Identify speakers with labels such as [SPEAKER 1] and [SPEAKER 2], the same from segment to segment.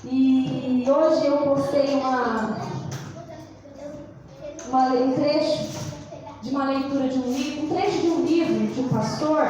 [SPEAKER 1] E hoje eu postei um trecho de uma leitura de um livro, um trecho de um livro de um pastor,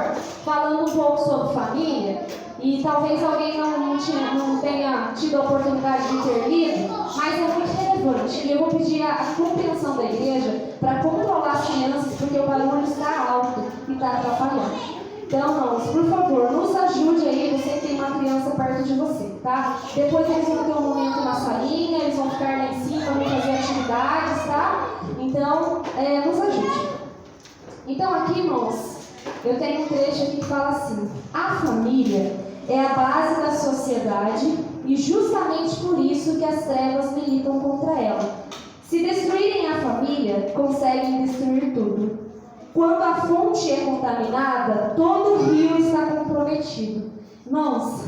[SPEAKER 1] falando um pouco sobre família. E talvez alguém não tenha tido a oportunidade de ter lido, mas é muito relevante. E eu vou pedir a compreensão da igreja para controlar as crianças, porque o barulho está alto e está atrapalhando. Então, irmãos, por favor, nos ajude aí, você que tem uma criança perto de você, tá? Depois eles vão ter um momento na salinha, eles vão ficar lá em cima, vão fazer atividades, tá? Então, nos ajude. Então, aqui, irmãos, eu tenho um trecho aqui que fala assim: a família é a base da sociedade e justamente por isso que as trevas militam contra ela. Se destruírem a família, conseguem destruir tudo. Quando a fonte é contaminada, todo o rio está comprometido. Irmãos,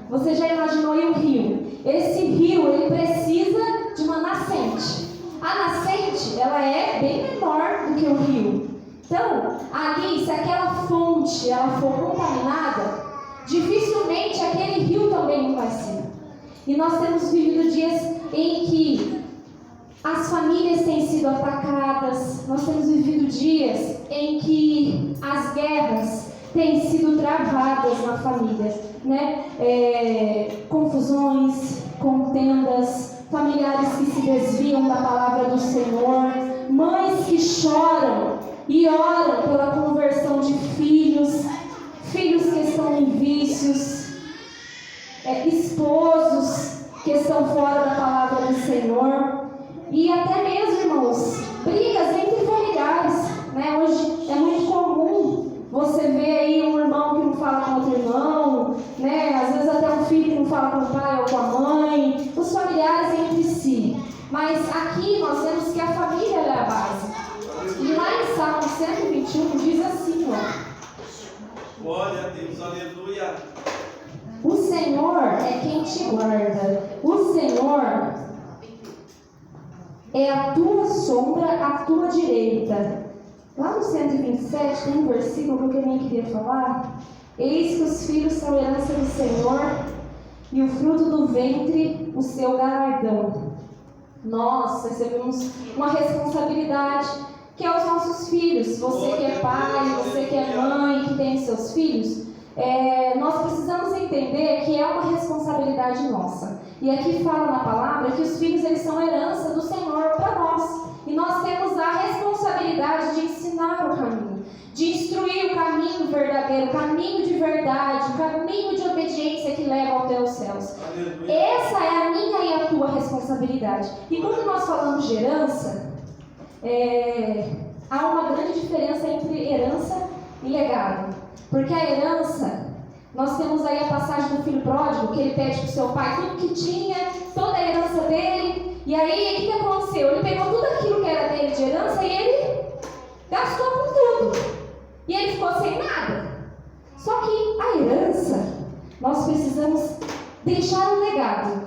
[SPEAKER 1] você já imaginou aí o rio? Esse rio, ele precisa de uma nascente. A nascente, ela é bem menor do que o rio. Então, ali, se aquela fonte ela for contaminada, dificilmente aquele rio também vai ser. E nós temos vivido dias em que as famílias têm sido atacadas, nós temos vivido dias em que as guerras têm sido travadas na família, né? Confusões, contendas, familiares que se desviam da palavra do Senhor, mães que choram e oram pela conversão de filhos que estão em vícios, esposos que estão fora da palavra do Senhor, e até mesmo, irmãos, brigas entre familiares, né? Hoje é muito comum você ver aí um irmão que não fala com outro irmão, né? Às vezes até um filho que não fala com o pai ou com a mãe, os familiares entre si. Mas aqui nós vemos que a família é a base. E lá em Salmo 121 diz assim, ó:
[SPEAKER 2] glória a Deus, aleluia.
[SPEAKER 1] O Senhor é quem te guarda. O Senhor é a tua sombra, a tua direita. Lá no 127 tem um versículo que eu também queria falar. Eis que os filhos são herança do Senhor, e o fruto do ventre, o seu galardão. Nós recebemos uma responsabilidade, que é os nossos filhos. Você que é pai, você que é mãe, que tem seus filhos, nós precisamos entender que é uma responsabilidade nossa. E aqui fala na palavra que os filhos, eles são herança do Senhor para nós. E nós temos a responsabilidade de ensinar o caminho, de instruir o caminho verdadeiro, o caminho de verdade, o caminho de obediência que leva até os céus. Aleluia. Essa é a minha e a tua responsabilidade. E quando nós falamos de herança, há uma grande diferença entre herança e legado. Porque a herança, nós temos aí a passagem do filho pródigo, que ele pede para o seu pai tudo que tinha, toda a herança dele. E aí, o que aconteceu? Ele pegou tudo aquilo que era dele de herança e ele gastou com tudo. E ele ficou sem nada. Só que a herança, nós precisamos deixar um legado.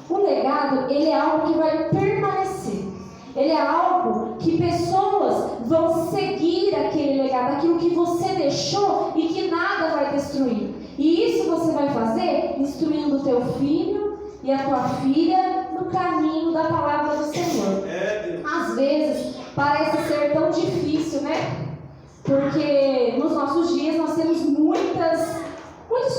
[SPEAKER 1] O legado, ele é algo que vai permanecer. Ele é algo que pessoas vão seguir aquele legado, aquilo que você deixou e que nada vai destruir. E isso você vai fazer instruindo o teu filho e a tua filha no caminho da palavra do Senhor. Às vezes parece ser tão difícil, né? Porque nos nossos dias nós temos muitos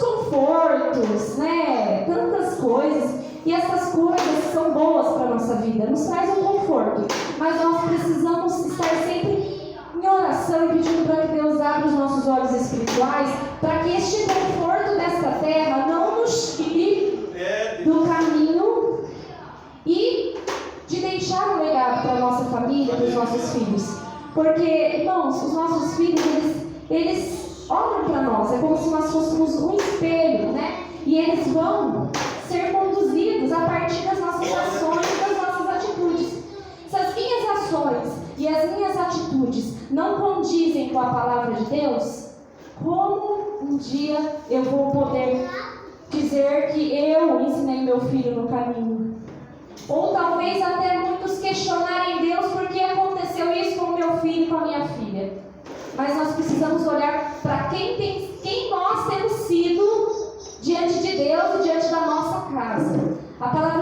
[SPEAKER 1] confortos, né? Tantas coisas. E essas coisas são boas para a nossa vida, nos traz um conforto. Mas nós precisamos estar sempre em oração e pedindo para que Deus abra os nossos olhos espirituais, para que este conforto desta terra não nos tire do caminho e de deixar um legado para a nossa família, para os nossos filhos. Porque, irmãos, os nossos filhos, eles olham para nós, é como se nós fôssemos um espelho, né? E eles vão ser conduzidos a partir das nossas ações e das nossas atitudes. Se as minhas ações e as minhas atitudes não condizem com a palavra de Deus, como um dia eu vou poder dizer que eu ensinei meu filho no caminho? Ou talvez até muitos questionarem Deus porque aconteceu isso com o meu filho e com a minha filha. Mas nós precisamos olhar para quem nós temos sido diante de Deus e diante da nossa casa. A palavra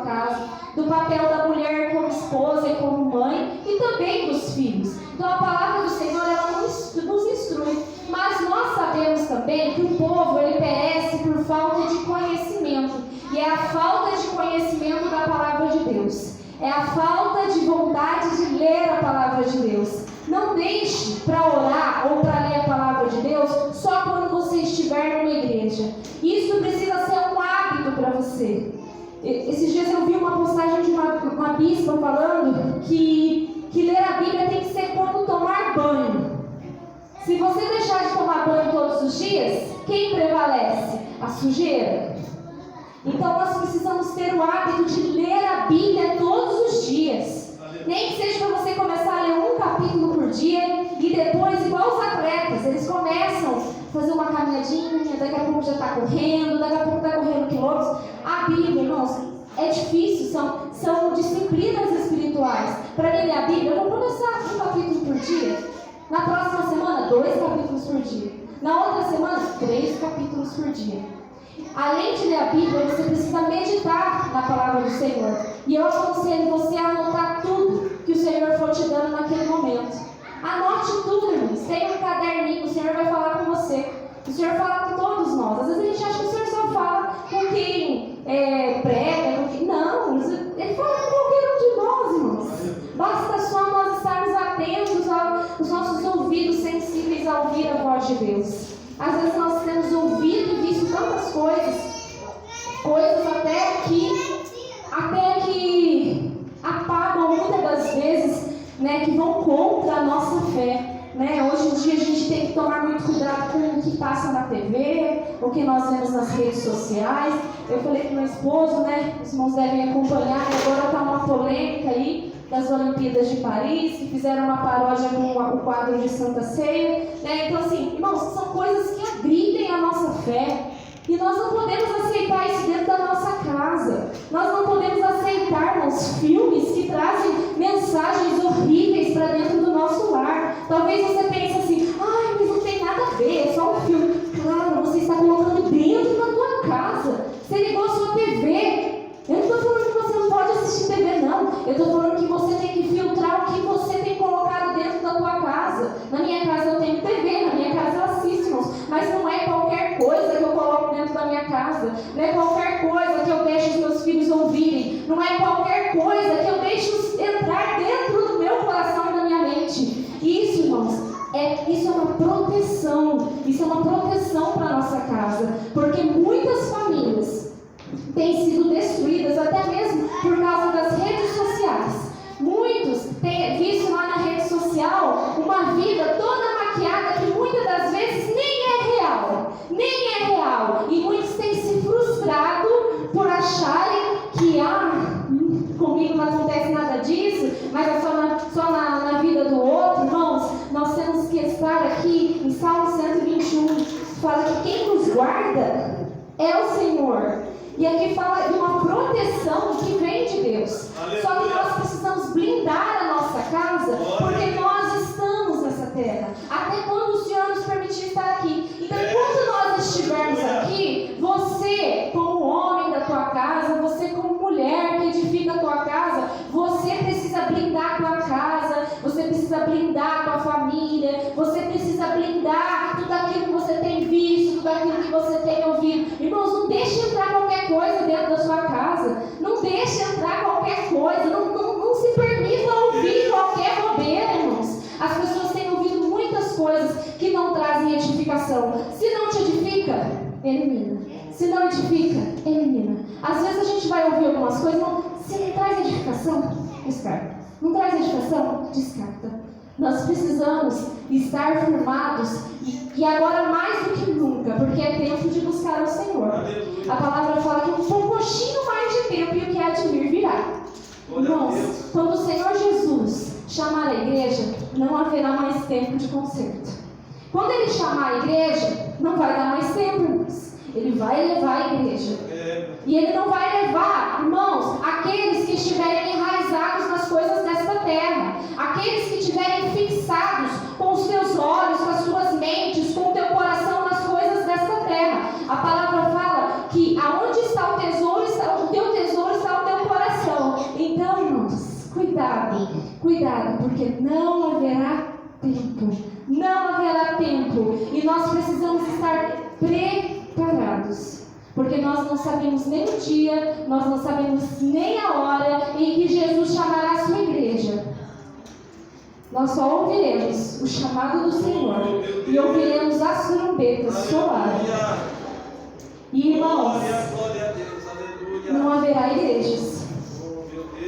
[SPEAKER 1] casa, do papel da mulher como esposa e como mãe, e também dos filhos. Então a palavra do Senhor, ela nos instrui. Mas nós sabemos também que o povo, ele perece por falta de conhecimento. E é a falta de conhecimento da palavra de Deus. É a falta de vontade de ler a palavra de Deus. Não deixe para orar ou para ler a palavra de Deus só quando você estiver numa igreja. Isso precisa ser um hábito para você. Esses dias eu vi uma postagem de uma bispa falando que ler a Bíblia tem que ser como tomar banho. Se você deixar de tomar banho todos os dias, quem prevalece? A sujeira. Então nós precisamos ter o hábito de ler a Bíblia todos os dias. Nem que seja para você começar a ler um capítulo por dia e depois, igual os atletas, eles começam a fazer uma caminhadinha, daqui a pouco já está correndo, daqui a pouco está correndo quilômetros. A Bíblia, irmãos, é difícil, são disciplinas espirituais. Para ler a Bíblia, eu vou começar um capítulo por dia. Na próxima semana, 2 capítulos por dia. Na outra semana, 3 capítulos por dia. Além de ler a Bíblia, você precisa meditar na palavra do Senhor. E eu aconselho você a anotar tudo que o Senhor for te dando naquele momento. Anote tudo, irmãos. Tenha um caderninho, o Senhor vai falar com você. O Senhor fala com todos nós. Às vezes a gente acha que o Senhor só fala com quem prega, com quem... Não, Ele fala com qualquer um de nós, irmãos. Basta só nós estarmos atentos aos nossos ouvidos sensíveis a ouvir a voz de Deus. Às vezes nós temos ouvido e visto tantas coisas até que apagam muitas das vezes, né, que vão contra a nossa fé. Né? Hoje em dia a gente tem que tomar muito cuidado com o que passa na TV, o que nós vemos nas redes sociais. Eu falei com meu esposo, né, os irmãos devem acompanhar, e agora está uma polêmica aí das Olimpíadas de Paris, que fizeram uma paródia com o quadro de Santa Ceia. Né? Então assim, irmãos, são coisas que agridem a nossa fé. E nós não podemos aceitar isso dentro da nossa casa. Nós não podemos aceitar, irmãos, filmes que trazem mensagens horríveis para dentro do nosso lar. Talvez você pense assim, ai, mas não tem nada a ver, é só um filme. Claro, você está colocando dentro da tua casa. Você ligou a sua TV. Eu não estou falando que você não pode assistir TV, não. Eu estou falando que você tem que filtrar o que você tem colocado dentro da tua casa. Na minha casa eu tenho TV, na minha casa eu assisto, irmãos. Mas não é qualquer coisa que eu coloco dentro da minha casa. Não é qualquer coisa que eu deixo os meus filhos ouvirem. Não é qualquer coisa que eu deixo entrar dentro do meu coração e da minha mente. Isso, irmãos, isso é uma proteção. Isso é uma proteção para a nossa casa. Porque muitas famílias têm sido destruídas até mesmo por causa das redes sociais. Muitos têm visto lá na rede social uma vida toda maquiada que muitas das vezes nem é real. E muitos têm se frustrado por acharem que comigo não acontece nada disso, mas é só na vida do outro. Irmãos, nós temos que estar aqui em Salmo 121, fala que quem nos guarda é o Senhor. E aqui fala de uma proteção que vem de Deus. Aleluia. Só que nós precisamos blindar a nossa casa, porque nós estamos nessa terra. Até quando o Senhor nos permitir estar aqui. Então, enquanto nós estivermos aqui, você, como homem da tua casa, você como mulher que edifica a tua casa, você precisa blindar a tua casa, você precisa blindar a tua família, você precisa blindar tudo aquilo que você tem visto, tudo aquilo que você tem ouvido. Irmãos, não deixe entrar qualquer coisa dentro da sua casa. Não deixe entrar qualquer coisa. Não se permita ouvir qualquer bobeira, irmãos. As pessoas têm ouvido muitas coisas que não trazem edificação. Se não te edifica, elimina. Se não edifica, elimina. Às vezes a gente vai ouvir algumas coisas, se não traz edificação, descarta. Não traz edificação, descarta. Nós precisamos estar firmados e agora mais do que nunca, porque é tempo de buscar o Senhor. A palavra fala que um pouquinho mais de tempo e o que há de vir virá. Irmãos, quando o Senhor Jesus chamar a igreja, não haverá mais tempo de conserto. Quando Ele chamar a igreja, não vai dar mais tempo, irmãos. Ele vai levar a igreja. E Ele não vai levar, irmãos, aqueles que estiverem enraizados nas coisas desta terra. Aqueles que estiverem fixados com os teus olhos, com as tuas mentes, com o teu coração nas coisas desta terra. A palavra fala que aonde está o teu tesouro está o teu coração. cuidado, porque não haverá tempo. Não haverá tempo. E nós precisamos estar preparados. Porque nós não sabemos nem o dia, nós não sabemos nem a hora em que Jesus chamará a sua igreja. Nós só ouviremos o chamado do Senhor e ouviremos as trombetas soarem. E irmãos,
[SPEAKER 2] Glória a Deus, aleluia.
[SPEAKER 1] não haverá igrejas,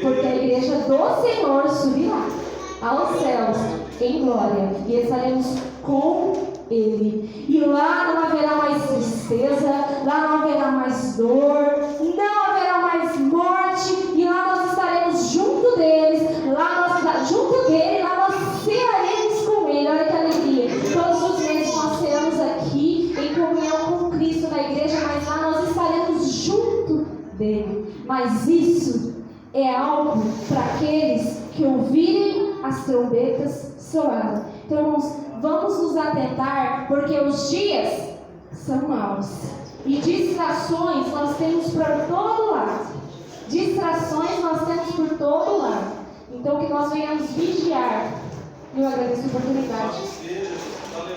[SPEAKER 1] porque a igreja do Senhor subirá aos céus em glória e estaremos com Ele. E lá não haverá mais tristeza, lá não haverá mais dor, não haverá mais morte, e lá nós estaremos junto deles, junto dele, lá nós cearemos com Ele. Olha que alegria! Todos os meses nós ceamos aqui em comunhão com Cristo na igreja, mas lá nós estaremos junto dele. Mas isso é algo para aqueles que ouvirem as trombetas soarem. Então, irmãos, vamos nos atentar, porque os dias são maus. E distrações nós temos por todo lado. Distrações nós temos por todo lado. Então, que nós venhamos vigiar. Eu agradeço a oportunidade.